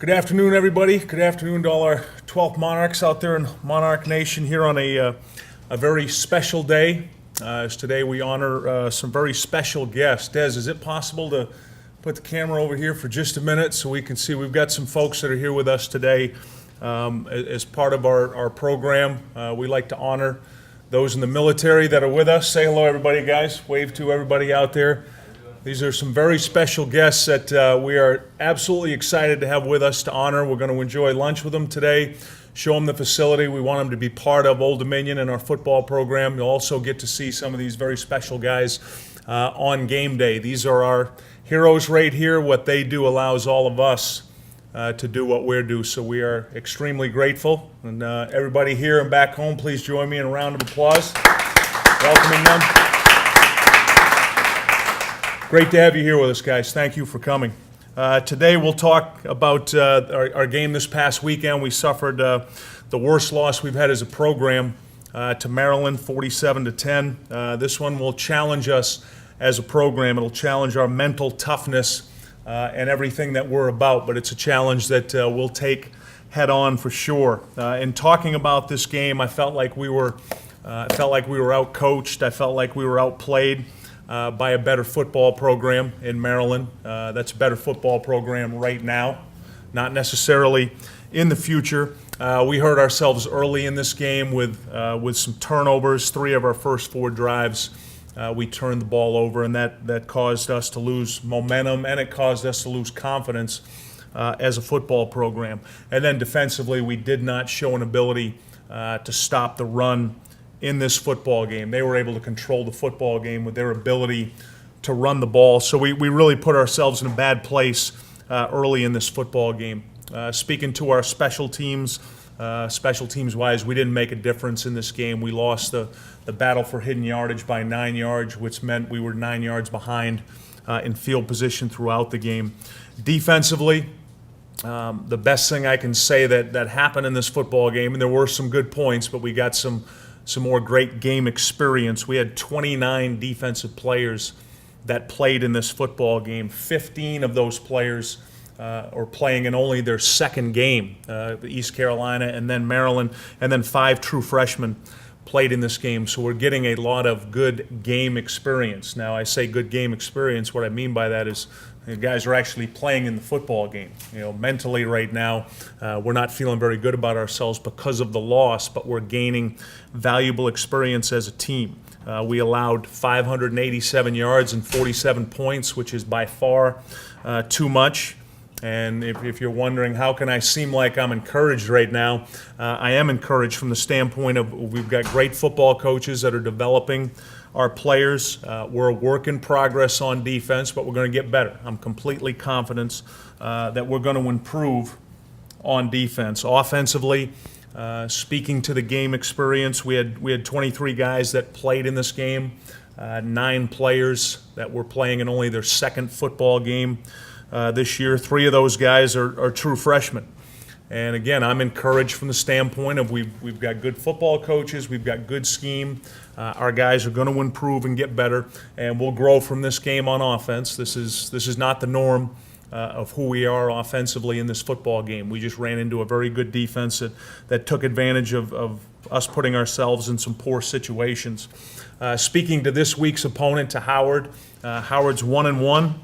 Good afternoon, everybody. Good afternoon to all our 12 Monarchs out there in Monarch Nation here on a very special day. As today we honor some very special guests. Des, is it possible to put the camera over here for just a minute so we can see we've got some folks that are here with us today as part of our program. We like to honor those in the military that are with us. Say hello, everybody, guys. Wave to everybody out there. These are some very special guests that we are absolutely excited to have with us to honor. We're going to enjoy lunch with them today, show them the facility. We want them to be part of Old Dominion and our football program. You'll also get to see some of these very special guys on game day. These are our heroes right here. What they do allows all of us to do what we're doing. So we are extremely grateful. And everybody here and back home, please join me in a round of applause, welcoming them. Great to have you here with us, guys. Thank you for coming. Today we'll talk about our game this past weekend. We suffered the worst loss we've had as a program to Maryland, 47-10. This one will challenge us as a program. It'll challenge our mental toughness and everything that we're about, but it's a challenge that we'll take head on for sure. In talking about this game, I felt like we were out-coached. I felt like we were outplayed by a better football program in Maryland. That's a better football program right now, not necessarily in the future. We hurt ourselves early in this game with some turnovers. 3 of our first 4 drives, we turned the ball over, and that caused us to lose momentum, and it caused us to lose confidence as a football program. And then defensively, we did not show an ability to stop the run in this football game. They were able to control the football game with their ability to run the ball. So we really put ourselves in a bad place early in this football game. Speaking to our special teams wise, we didn't make a difference in this game. We lost the battle for hidden yardage by 9 yards, which meant we were 9 yards behind in field position throughout the game. Defensively, the best thing I can say that happened in this football game, and there were some good points, but we got some more great game experience. We had 29 defensive players that played in this football game. 15 of those players are playing in only their second game, East Carolina and then Maryland, and then 5 true freshmen played in this game. So we're getting a lot of good game experience. Now, I say good game experience. What I mean by that is the guys are actually playing in the football game. Mentally right now, we're not feeling very good about ourselves because of the loss, but we're gaining valuable experience as a team. We allowed 587 yards and 47 points, which is by far too much. And if you're wondering how can I seem like I'm encouraged right now, I am encouraged from the standpoint of we've got great football coaches that are developing our players. We're a work in progress on defense, but we're going to get better. I'm completely confident that we're going to improve on defense. Offensively, speaking to the game experience, we had 23 guys that played in this game, 9 players that were playing in only their second football game this year. 3 of those guys are true freshmen. And again, I'm encouraged from the standpoint of we've got good football coaches, we've got good scheme. Our guys are going to improve and get better, and we'll grow from this game on offense. This is not the norm of who we are offensively in this football game. We just ran into a very good defense that took advantage of us putting ourselves in some poor situations. Speaking to this week's opponent, to Howard, Howard's 1-1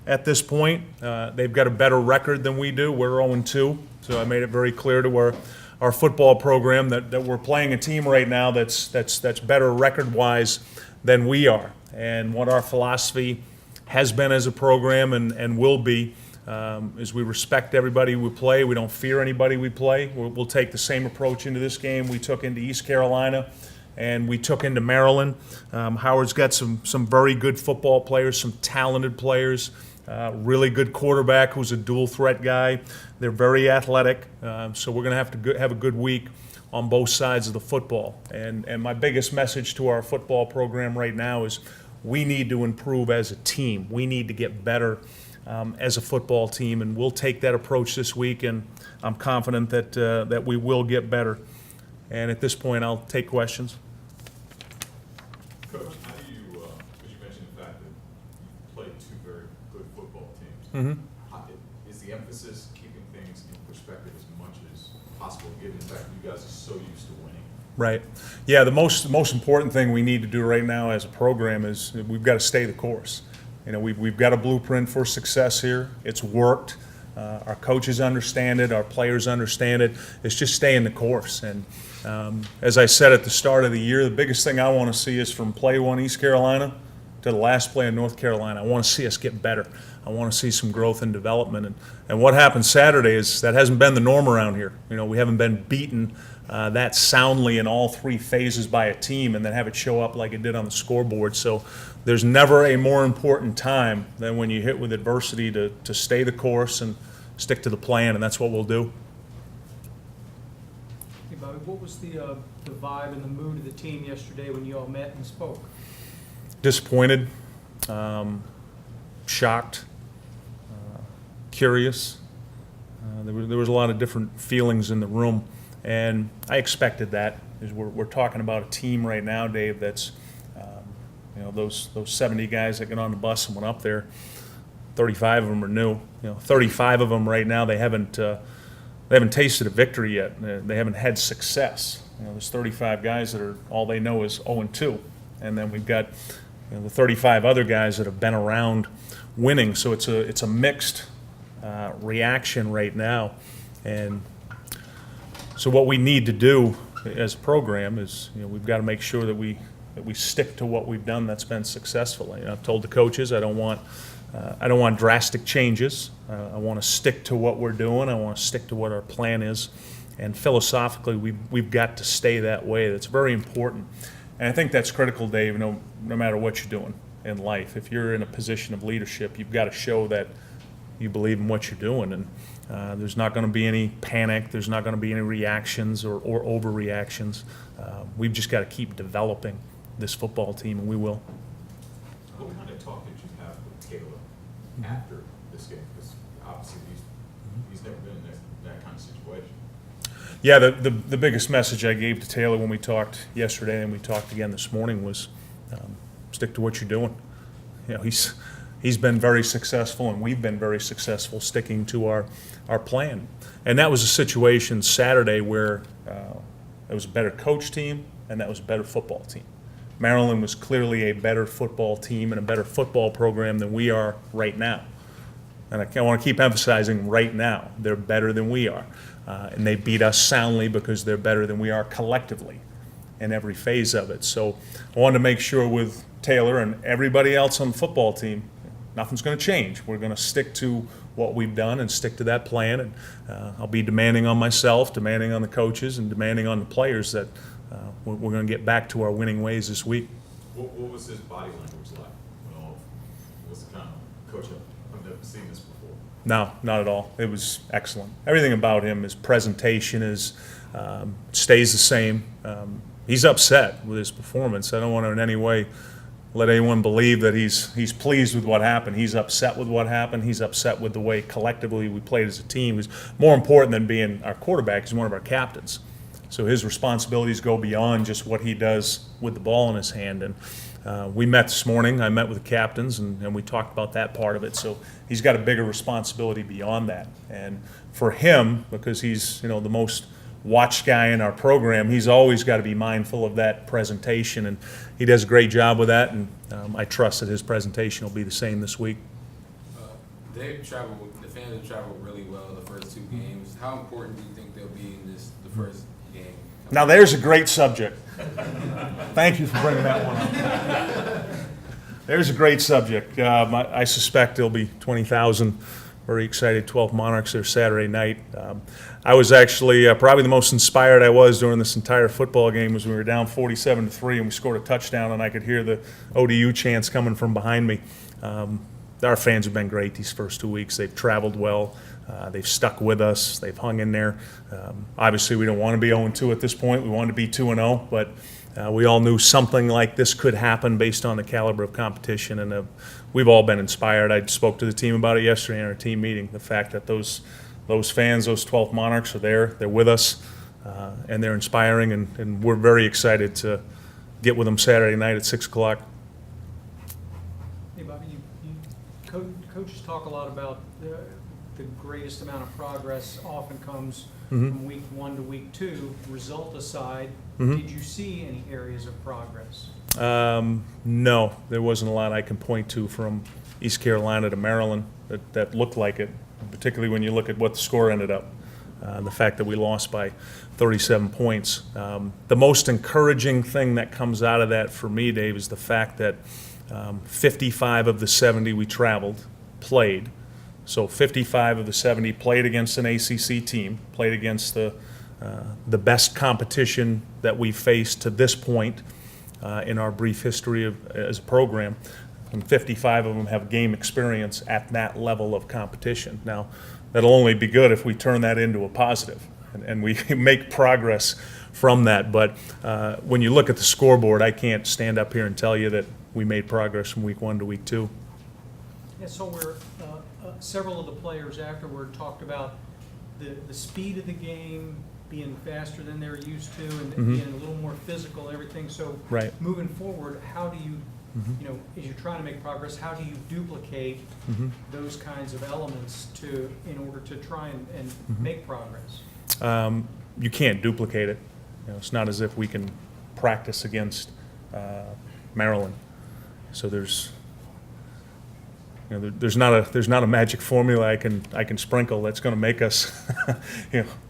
at this point. They've got a better record than we do. We're 0-2. So I made it very clear to our football program that we're playing a team right now that's better record-wise than we are. And what our philosophy has been as a program and will be is we respect everybody we play. We don't fear anybody we play. We'll take the same approach into this game we took into East Carolina and we took into Maryland. Howard's got some very good football players, some talented players. Really good quarterback who's a dual threat guy. They're very athletic, so we're going to have a good week on both sides of the football. And my biggest message to our football program right now is we need to improve as a team. We need to get better as a football team, and we'll take that approach this week, and I'm confident that we will get better. And at this point, I'll take questions. Coach, how do you, because you mentioned the fact that you played 2 very good football teams. Mm-hmm. is the emphasis keeping things in perspective as much as possible, given the fact that you guys are so used to winning? Right. Yeah, the most important thing we need to do right now as a program is we've got to stay the course. You know, we've got a blueprint for success here. It's worked. Our coaches understand it. Our players understand it. It's just staying the course. And as I said at the start of the year, the biggest thing I want to see is from play one East Carolina to the last play in North Carolina. I want to see us get better. I want to see some growth and development. And what happened Saturday is that hasn't been the norm around here. You know, we haven't been beaten that soundly in all three phases by a team and then have it show up like it did on the scoreboard. So there's never a more important time than when you hit with adversity to stay the course and stick to the plan, and that's what we'll do. Hey, Bobby, what was the vibe and the mood of the team yesterday when you all met and spoke? Disappointed, shocked, curious. There was a lot of different feelings in the room, and I expected that. As we're talking about a team right now, Dave, that's you know, those 70 guys that get on the bus and went up there. 35 of them are new. You know, 35 of them right now they haven't tasted a victory yet. They haven't had success. You know, there's 35 guys that are all they know is 0-2, and then we've got the 35 other guys that have been around winning. So it's a mixed reaction right now, and so what we need to do as a program is, you know, we've got to make sure that we stick to what we've done that's been successful. You know, I've told the coaches I don't want drastic changes. I want to stick to what we're doing. I want to stick to what our plan is, and philosophically we've got to stay that way. That's very important, and I think that's critical, Dave. No matter what you're doing in life, if you're in a position of leadership, you've got to show that you believe in what you're doing, and there's not going to be any panic. There's not going to be any reactions or overreactions. We've just got to keep developing this football team, and we will. What kind of talk did you have with Taylor after this game? Because obviously he's never been in that kind of situation. Yeah, the biggest message I gave to Taylor when we talked yesterday and we talked again this morning was stick to what you're doing. You know, he's been very successful, and we've been very successful sticking to our plan. And that was a situation Saturday where it was a better coach team and that was a better football team. Maryland was clearly a better football team and a better football program than we are right now. And I want to keep emphasizing right now, they're better than we are. And they beat us soundly because they're better than we are collectively in every phase of it. So I wanted to make sure with Taylor and everybody else on the football team, nothing's going to change. We're going to stick to what we've done and stick to that plan. And I'll be demanding on myself, demanding on the coaches, and demanding on the players that we're going to get back to our winning ways this week. What was his body language like? Was the kind of coach I've never seen this before? No, not at all. It was excellent. Everything about him, his presentation stays the same. He's upset with his performance. I don't want to in any way let anyone believe that he's pleased with what happened. He's upset with what happened. He's upset with the way collectively we played as a team. He's more important than being our quarterback. He's one of our captains. So his responsibilities go beyond just what he does with the ball in his hand. And we met this morning. I met with the captains, and we talked about that part of it. So he's got a bigger responsibility beyond that. And for him, because he's the most watched guy in our program, he's always got to be mindful of that presentation, and he does a great job with that. And I trust that his presentation will be the same this week. The fans have traveled really well the first two games. How important do you think they'll be in the first game? Now there's a great subject. Thank you for bringing that one up. There's a great subject. I suspect there'll be 20,000 very excited 12 Monarchs there Saturday night. I was actually probably the most inspired I was during this entire football game was when we were down 47-3 and we scored a touchdown, and I could hear the ODU chants coming from behind me. Our fans have been great these first 2 weeks. They've traveled well. They've stuck with us. They've hung in there. Obviously, we don't want to be 0-2 at this point. We wanted to be 2-0, but we all knew something like this could happen based on the caliber of competition, and we've all been inspired. I spoke to the team about it yesterday in our team meeting, the fact that those fans, those 12 Monarchs are there, they're with us, and they're inspiring, and we're very excited to get with them Saturday night at 6 o'clock. Hey, Bobby, coaches talk a lot about the the greatest amount of progress often comes Mhm. from week 1 to week 2, result aside. Mhm. Did you see any areas of progress? No, there wasn't a lot I can point to from East Carolina to Maryland that looked like it, particularly when you look at what the score ended up. The fact that we lost by 37 points. The most encouraging thing that comes out of that for me, Dave, is the fact that 55 of the 70 we traveled played. So 55 of the 70 played against an ACC team, played against the best competition that we've faced to this point in our brief history as a program. And 55 of them have game experience at that level of competition. Now, that'll only be good if we turn that into a positive and we make progress from that. But when you look at the scoreboard, I can't stand up here and tell you that we made progress from week 1 to week 2. Yeah, so several of the players afterward talked about the speed of the game being faster than they're used to and being a little more physical and everything. So Right. moving forward, how do you, as you're trying to make progress, how do you duplicate those kinds of elements in order to try and make progress? You can't duplicate it. It's not as if we can practice against Maryland. So there's not a magic formula I can sprinkle that's going to make us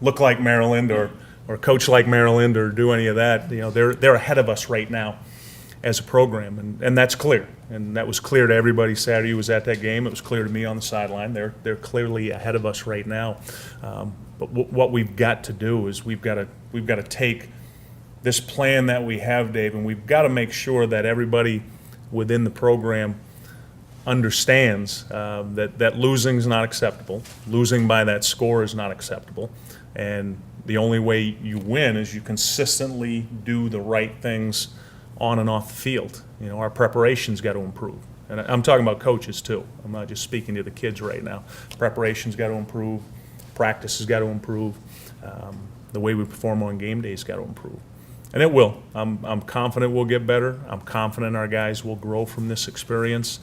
look like Maryland or coach like Maryland or do any of that. They're ahead of us right now as a program, and that's clear. And that was clear to everybody Saturday who was at that game. It was clear to me on the sideline. They're clearly ahead of us right now. But what we've got to do is we've got to take this plan that we have, Dave, and we've got to make sure that everybody within the program understands that losing is not acceptable. Losing by that score is not acceptable. And the only way you win is you consistently do the right things on and off the field. Our preparation's got to improve. And I'm talking about coaches too. I'm not just speaking to the kids right now. Preparation's got to improve. Practice has got to improve. The way we perform on game days got to improve. And it will. I'm confident we'll get better. I'm confident our guys will grow from this experience.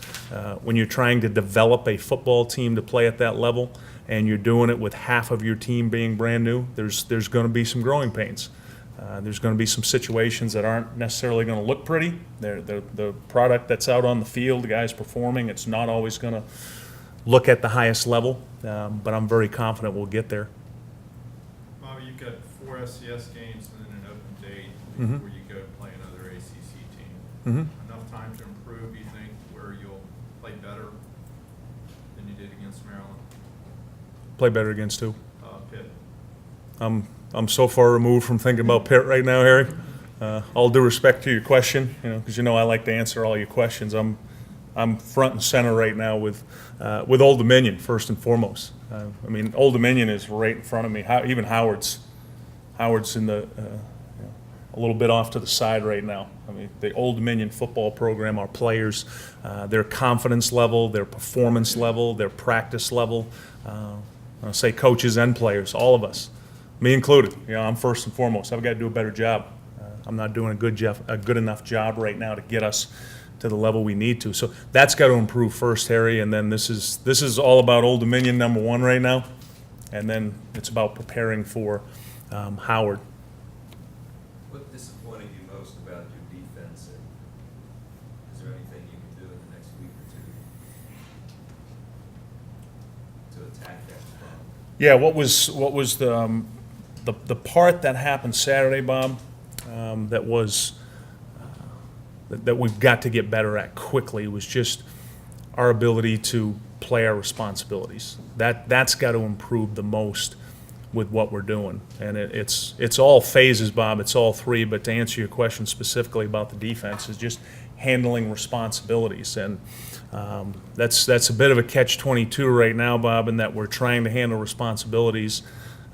When you're trying to develop a football team to play at that level and you're doing it with half of your team being brand new, there's going to be some growing pains. There's going to be some situations that aren't necessarily going to look pretty. The product that's out on the field, the guys performing, it's not always going to look at the highest level, but I'm very confident we'll get there. Bobby, you've got 4 FCS games and then an open date before you go play another ACC team. Enough time to improve, you think, where you'll play better than you did against Maryland? Play better against who? Pitt. I'm so far removed from thinking about Pitt right now, Harry. All due respect to your question, because I like to answer all your questions. I'm front and center right now with Old Dominion first and foremost. Old Dominion is right in front of me. Even Howard's in the a little bit off to the side right now. The Old Dominion football program, our players, their confidence level, their performance level, their practice level. I'll say coaches and players, all of us, me included. I'm first and foremost. I've got to do a better job. I'm not doing a good enough job right now to get us to the level we need to. So that's got to improve first, Harry, and then this is all about Old Dominion number 1 right now, and then it's about preparing for Howard. What disappointed you most about your defense, and is there anything you can do in the next week or two to attack that problem? Yeah, what was the part that happened Saturday, Bob, that we've got to get better at quickly was just our ability to play our responsibilities. That's got to improve the most with what we're doing. And it's all phases, Bob. It's all 3. But to answer your question specifically about the defense is just handling responsibilities. And that's a bit of a catch-22 right now, Bob, in that we're trying to handle responsibilities.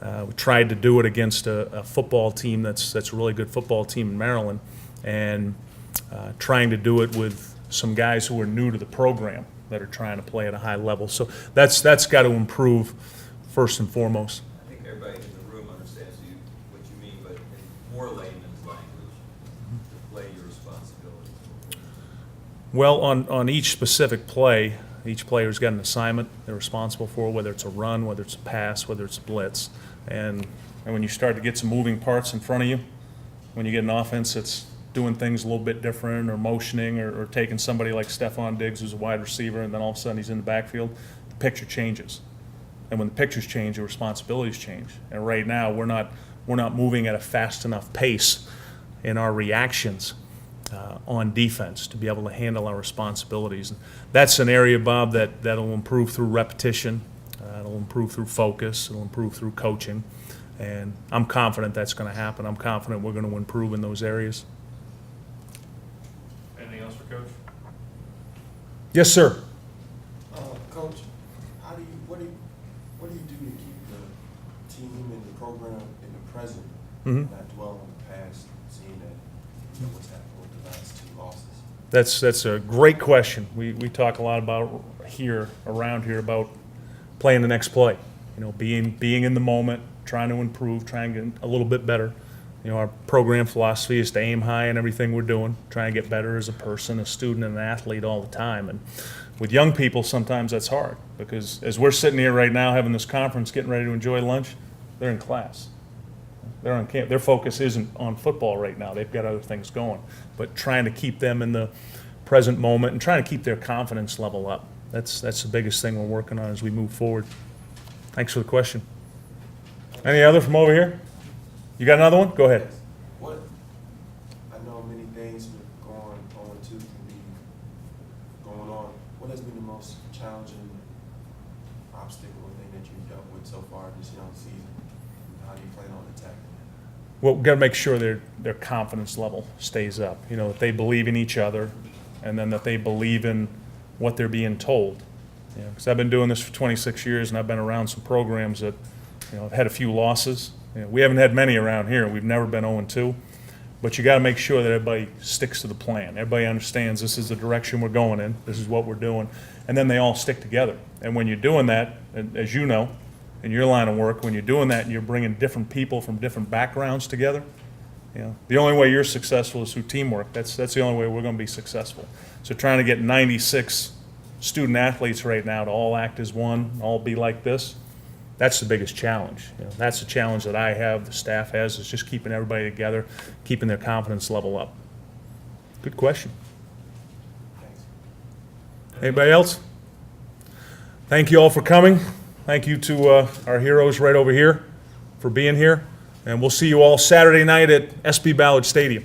We tried to do it against a football team that's a really good football team in Maryland, and trying to do it with some guys who are new to the program that are trying to play at a high level. So that's got to improve first and foremost. I think everybody in the room understands what you mean, but in more layman's language, to play your responsibilities. Well, on each specific play, Each player's got an assignment they're responsible for, whether it's a run, whether it's a pass, whether it's a blitz. And when you start to get some moving parts in front of you, when you get an offense that's doing things a little bit different, or motioning, or taking somebody like Stephon Diggs, who's a wide receiver, and then all of a sudden he's in the backfield, the picture changes. And when the pictures change, the responsibilities change. And right now, we're not moving at a fast enough pace in our reactions on defense to be able to handle our responsibilities. And that's an area, Bob, that'll improve through repetition, it'll improve through focus, it'll improve through coaching. And I'm confident that's going to happen. I'm confident we're going to improve in those areas. Anything else for Coach? Yes, sir. Coach, what do you do to keep the team and the program in the present, not dwell on the past, seeing that what's happened with the last 2 losses? That's a great question. We talk a lot about around here about playing the next play. Being in the moment, trying to improve, trying to get a little bit better. Our program philosophy is to aim high in everything we're doing, try and get better as a person, a student, and an athlete all the time. And with young people, sometimes that's hard, because as we're sitting here right now having this conference, getting ready to enjoy lunch, they're in class. They're on camp. Their focus isn't on football right now. They've got other things going. But trying to keep them in the present moment and trying to keep their confidence level up. That's the biggest thing we're working on as we move forward. Thanks for the question. Any other from over here? You got another one? Go ahead. What, I know many things with going 0-2 can be going on. What has been the most challenging obstacle or thing that you've dealt with so far this young season? How do you plan on attacking it? Well, we've got to make sure their confidence level stays up. That they believe in each other, and then that they believe in what they're being told. Because I've been doing this for 26 years, and I've been around some programs that have had a few losses. We haven't had many around here. We've never been 0-2. But you got to make sure that everybody sticks to the plan. Everybody understands this is the direction we're going in. This is what we're doing. And then they all stick together. And when you're doing that, and as you know, in your line of work, when you're doing that and you're bringing different people from different backgrounds together, the only way you're successful is through teamwork. That's the only way we're going to be successful. So trying to get 96 student athletes right now to all act as one, all be like this, that's the biggest challenge. That's the challenge that I have, the staff has, is just keeping everybody together, keeping their confidence level up. Good question. Thanks. Anybody else? Thank you all for coming. Thank you to our heroes right over here for being here. And we'll see you all Saturday night at SB Ballard Stadium.